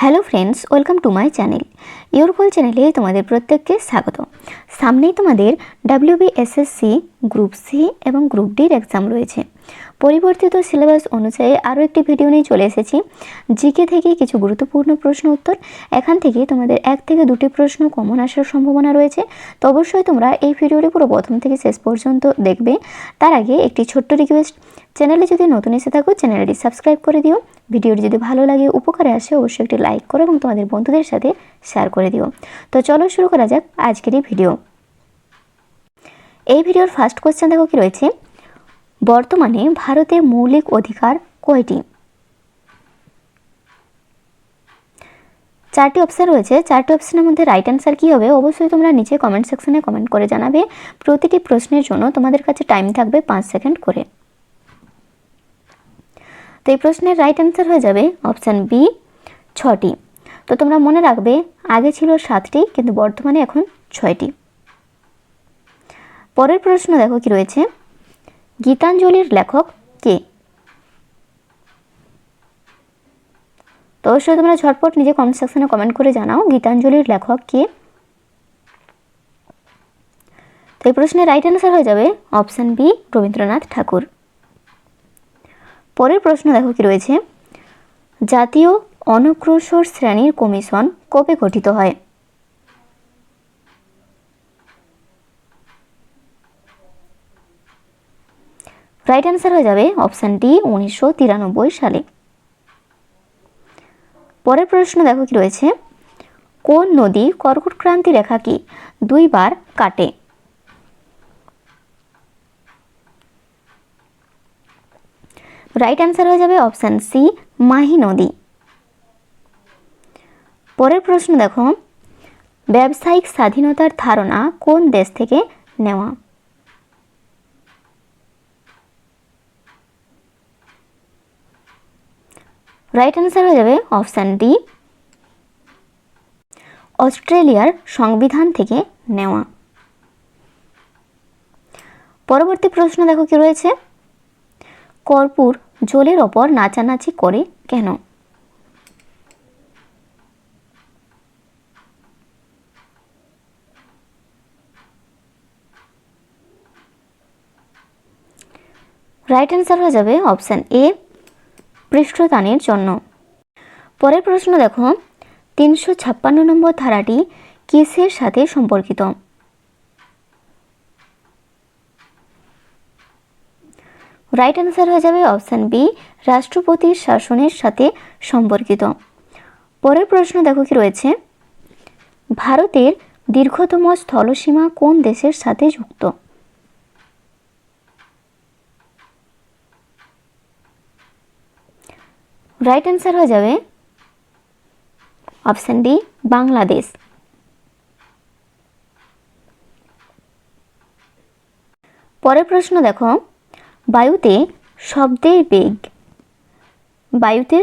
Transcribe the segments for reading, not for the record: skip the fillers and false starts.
Hello friends, welcome to my channel. Your গোল চ্যানেলে তোমাদের প্রত্যেককে স্বাগত। সামনেই তোমাদের WBSSC গ্রুপ সি এবং গ্রুপ ডির এক্সাম রয়েছে। পরিবর্তিত সিলেবাস অনুযায়ী আরও একটি ভিডিও নিয়ে চলে এসেছি। জিকে থেকে কিছু গুরুত্বপূর্ণ প্রশ্ন উত্তর। এখান থেকে তোমাদের 1 থেকে 2টি প্রশ্ন কমন আসার সম্ভাবনা রয়েছে। তো অবশ্যই তোমরা এই ভিডিওটি পুরো প্রথম থেকে শেষ পর্যন্ত দেখবে। তার আগে একটি ছোট্ট রিকোয়েস্ট, চ্যানেলে যদি নতুন এসে থাকো চ্যানেলটি সাবস্ক্রাইব করে দিও। ভিডিওটি যদি ভালো লাগে, উপকারে আসে, অবশ্যই একটি লাইক করো এবং তোমাদের বন্ধুদের সাথে শেয়ার করে দিও। তো চলো শুরু করা যাক আজকের এই ভিডিও। এই ভিডিওর ফার্স্ট কোশ্চেন দেখো কি রয়েছে, বর্তমানে ভারতে মৌলিক অধিকার কয়টি? 4টি অপশন রয়েছে। 4টি অপশনের মধ্যে রাইট অ্যান্সার কী হবে অবশ্যই তোমরা নিচে কমেন্ট সেকশনে কমেন্ট করে জানাবে। প্রতিটি প্রশ্নের জন্য তোমাদের কাছে টাইম থাকবে 5 সেকেন্ড করে। তো এই প্রশ্নের রাইট অ্যান্সার হয়ে যাবে অপশান বি, 6টি। তো তোমরা মনে রাখবে আগে ছিল 7টি কিন্তু বর্তমানে এখন 6টি। পরের প্রশ্ন দেখো কি রয়েছে, গীতাঞ্জলির লেখক কে? তো অবশ্যই তোমরা ঝটপট নিজে কমেন্ট সেকশনে কমেন্ট করে জানাও গীতাঞ্জলির লেখক কে। তো এই প্রশ্নের রাইট অ্যান্সার হয়ে যাবে অপশান বি, রবীন্দ্রনাথ ঠাকুর। পরের প্রশ্ন দেখো কি রয়েছে, জাতীয় অনগ্রসর শ্রেণীর কমিশন কবে গঠিত হয়? রাইট অ্যান্সার হয়ে যাবে অপশান ডি, 1993 সালে। পরের প্রশ্ন দেখো কি রয়েছে, কোন নদী কর্কট ক্রান্তি রেখাকে 2 বার কাটে? রাইট অ্যান্সার হয়ে যাবে অপশান সি, মাহি নদী। পরের প্রশ্ন দেখো, ব্যবসায়িক স্বাধীনতার ধারণা কোন দেশ থেকে নেওয়া? রাইট অ্যান্সার হয়ে যাবে অপশান ডি, অস্ট্রেলিয়ার সংবিধান থেকে নেওয়া। পরবর্তী প্রশ্ন দেখো কি রয়েছে, কর্পূর জলের ওপর নাচানাচি করে কেন? রাইট অ্যান্সার হয়ে যাবে অপশান এ, পৃষ্ঠটানের জন্য। পরের প্রশ্ন দেখো, 356 নম্বর ধারাটি কিসের সাথে সম্পর্কিত? রাইট অ্যান্সার হয়ে যাবে অপশান বি, রাষ্ট্রপতির শাসনের সাথে সম্পর্কিত। পরের প্রশ্ন দেখো কি রয়েছে, ভারতের দীর্ঘতম স্থলসীমা কোন দেশের সাথে যুক্ত? রাইট অ্যান্সার হয়ে যাবে অপশান ডি, বাংলাদেশ। পরের প্রশ্ন দেখো, বায়ুতে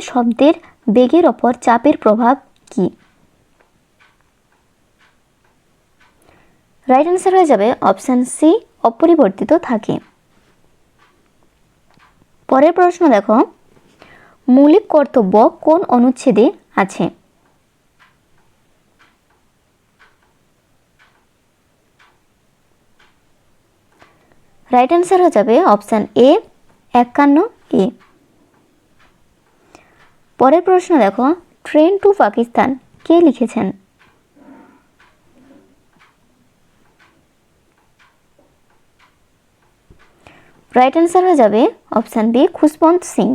শব্দের বেগের ওপর চাপের প্রভাব কি? রাইট অ্যান্সার হয়ে যাবে অপশান সি, অপরিবর্তিত থাকে। পরের প্রশ্ন দেখো, মৌলিক কর্তব্য কোন অনুচ্ছেদে আছে? রাইট অ্যান্সার হয়ে যাবে অপশান এ, 51A। পরের প্রশ্ন দেখো, ট্রেন টু পাকিস্তান কে লিখেছেন? রাইট অ্যান্সার হয়ে যাবে অপশান বি, খুশবন্ত সিং।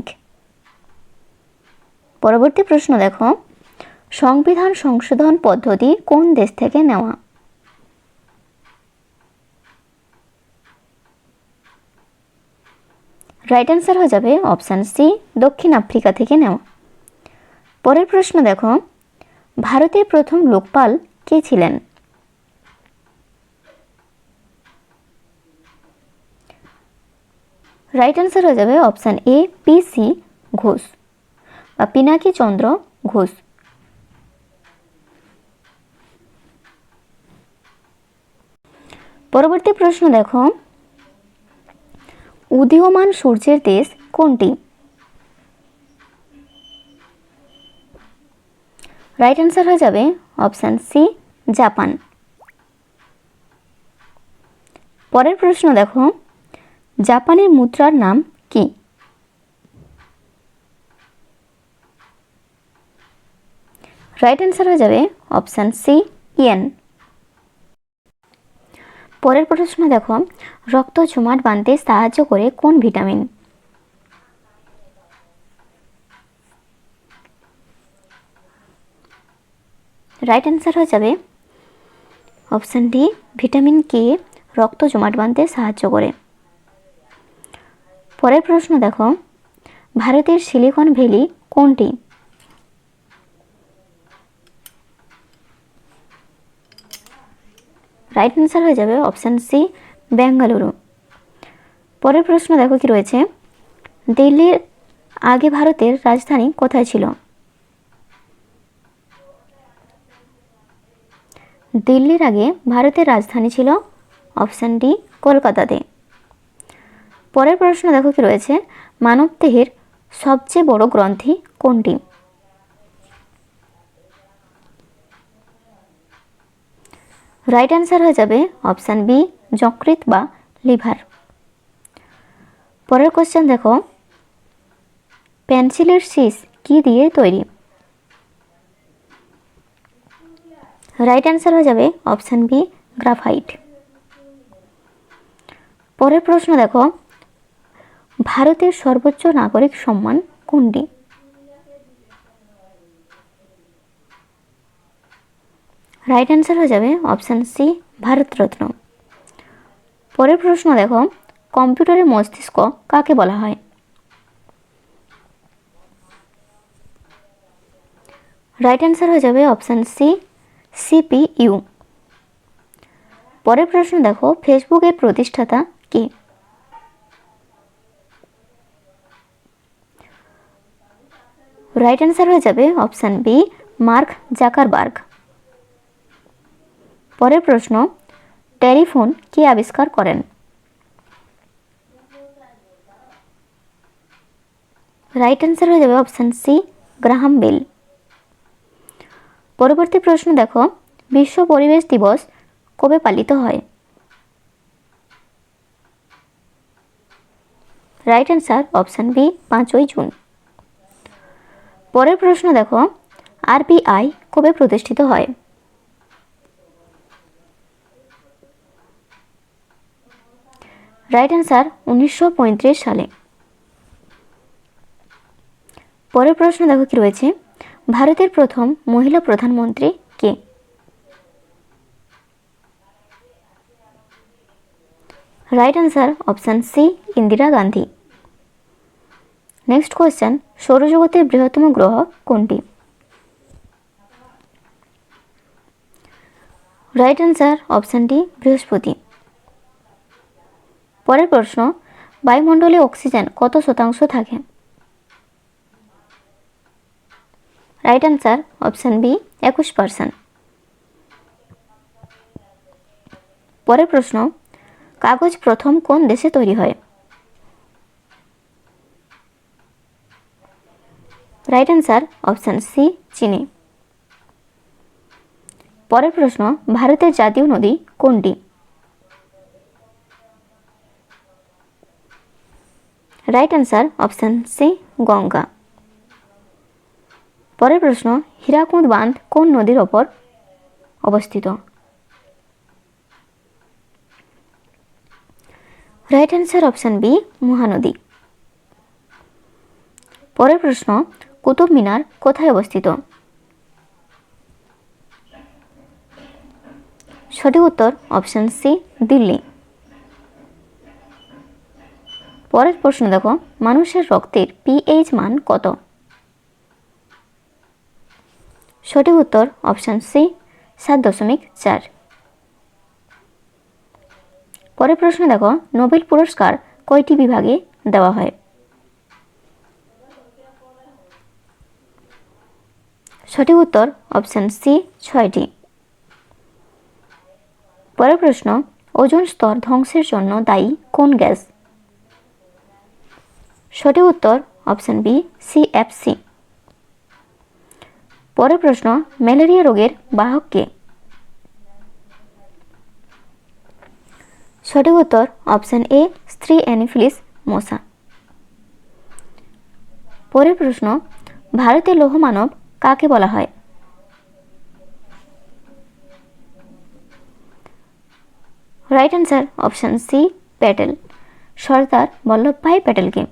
পরবর্তী প্রশ্ন দেখো, সংবিধান সংশোধন পদ্ধতি কোন দেশ থেকে নেওয়া? রাইট অ্যান্সার হয়ে যাবে অপশান সি, দক্ষিণ আফ্রিকা থেকে নেওয়া। পরের প্রশ্ন দেখো, ভারতের প্রথম লোকপাল কে ছিলেন? রাইট অ্যান্সার হয়ে যাবে অপশান এ, PC ঘোষ বা পিনাকি চন্দ্র ঘোষ। পরবর্তী প্রশ্ন দেখো, উদীয়মান সূর্যের দেশ কোনটি? রাইট অ্যান্সার হয়ে যাবে অপশান সি জাপান। পরের প্রশ্ন দেখো, জাপানের মুদ্রার নাম কি? রাইট অ্যান্সার হয়ে যাবে অপশান সি ইয়েন। পরের প্রশ্ন দেখো, রক্ত জমাট বাঁধতে সাহায্য করে কোন ভিটামিন? রাইট অ্যান্সার হয়ে যাবে অপশান ডি ভিটামিন কে রক্ত জমাট বাঁধতে সাহায্য করে। পরের প্রশ্ন দেখো, ভারতের সিলিকন ভ্যালি কোনটি? রাইট অ্যান্সার হয়ে যাবে অপশান সি বেঙ্গালুরু। পরের প্রশ্ন দেখো কি রয়েছে, দিল্লির আগে ভারতের রাজধানী কোথায় ছিল? দিল্লির আগে ভারতের রাজধানী ছিল অপশান ডি কলকাতাতে। পরের প্রশ্ন দেখো কি রয়েছে, মানবদেহের সবচেয়ে বড় গ্রন্থি কোনটি? রাইট অ্যান্সার হয়ে যাবে অপশান বি যকৃৎ বা লিভার। পরের কোশ্চেন দেখো, পেন্সিলের শীষ কি দিয়ে তৈরি? রাইট অ্যান্সার হয়ে যাবে অপশান বি গ্রাফাইট। পরের প্রশ্ন দেখো, ভারতের সর্বোচ্চ নাগরিক সম্মান কোনটি? রাইট অ্যান্সার হয়ে যাবে অপশান সি ভারতরত্ন। পরের প্রশ্ন দেখো, কম্পিউটারের মস্তিষ্ক কাকে বলা হয়? রাইট অ্যান্সার হয়ে যাবে অপশান সি সিপিইউ। পরের প্রশ্ন দেখো, ফেসবুকের প্রতিষ্ঠাতা কে? রাইট অ্যান্সার হয়ে যাবে অপশান বি মার্ক জাকারবার্গ। পরের প্রশ্ন, টেলিফোন কে আবিষ্কার করেন? রাইট অ্যান্সার হয়ে যাবে অপশান সি গ্রাহাম বেল। পরবর্তী প্রশ্ন দেখো, বিশ্ব পরিবেশ দিবস কবে পালিত হয়? রাইট অ্যান্সার অপশান বি 5ই জুন। পরের প্রশ্ন দেখো, আরবিআই কবে প্রতিষ্ঠিত হয়? রাইট অ্যান্সার 1935 সালে। পরের প্রশ্ন দেখো কি রয়েছে, ভারতের প্রথম মহিলা প্রধানমন্ত্রী কে? Right answer option C Indira Gandhi. Next question, সৌরজগতের বৃহত্তম গ্রহ কোনটি? রাইট অ্যান্সার অপশান ডি বৃহস্পতি। পরের প্রশ্ন, বায়ুমণ্ডলে অক্সিজেন কত শতাংশ থাকে? Right answer option B 21%। পরের প্রশ্ন, কাগজ প্রথম কোন দেশে তৈরি হয়? রাইট অ্যান্সার অপশান সি চীনে। পরের প্রশ্ন, ভারতের জাতীয় নদী কোনটি? Right answer option C Ganga. পরের প্রশ্ন, হীরাকুদ বাঁধ কোন নদীর ওপর অবস্থিত? Right answer option B Mahanadi. পরের প্রশ্ন, কুতুব মিনার কোথায় অবস্থিত? সঠিক উত্তর অপশান সি দিল্লি। পরের প্রশ্ন দেখো, মানুষের রক্তের পিএইচ মান কত? সঠিক উত্তর অপশান সি 7.4। পরের প্রশ্ন দেখো, নোবেল পুরস্কার কয়টি বিভাগে দেওয়া হয়? সঠিক উত্তর অপশান সি 6টি। পরের প্রশ্ন, ওজোন স্তর ধ্বংসের জন্য দায়ী কোন গ্যাস? সঠিক উত্তর অপশান বি সিএফসি। পরের প্রশ্ন, ম্যালেরিয়া রোগের বাহক কে? সঠিক উত্তর অপশন এ, স্ত্রী অ্যানোফিলিস মশা। পরের প্রশ্ন, ভারতের লৌহ মানব কাকে বলা হয়? Right answer option C, Patel, Sardar Vallabhbhai প্যাটেলকে।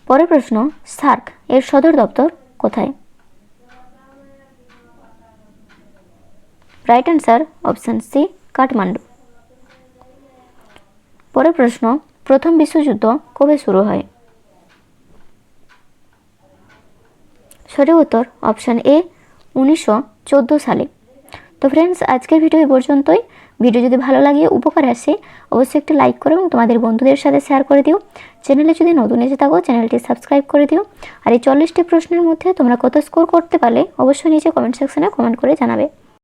পরের প্রশ্ন, সার্ক এর সদর দপ্তর কোথায়? Right answer option C, Kathmandu. পরের প্রশ্ন, প্রথম বিশ্বযুদ্ধ কবে শুরু হয়? সঠিক উত্তর অপশন এ, 1914 সালে। তো ফ্রেন্ডস, আজকের ভিডিও এই পর্যন্তই। ভিডিও যদি ভালো লাগে, উপকারে আসে, অবশ্যই একটি লাইক করো এবং তোমাদের বন্ধুদের সাথে শেয়ার করে দিও। চ্যানেলে যদি নতুন এসে থাকো, চ্যানেলটি সাবস্ক্রাইব করে দিও। আর এই 40টি প্রশ্নের মধ্যে তোমরা কত স্কোর করতে পারলে অবশ্যই নিচে কমেন্ট সেকশনে কমেন্ট করে জানাবে।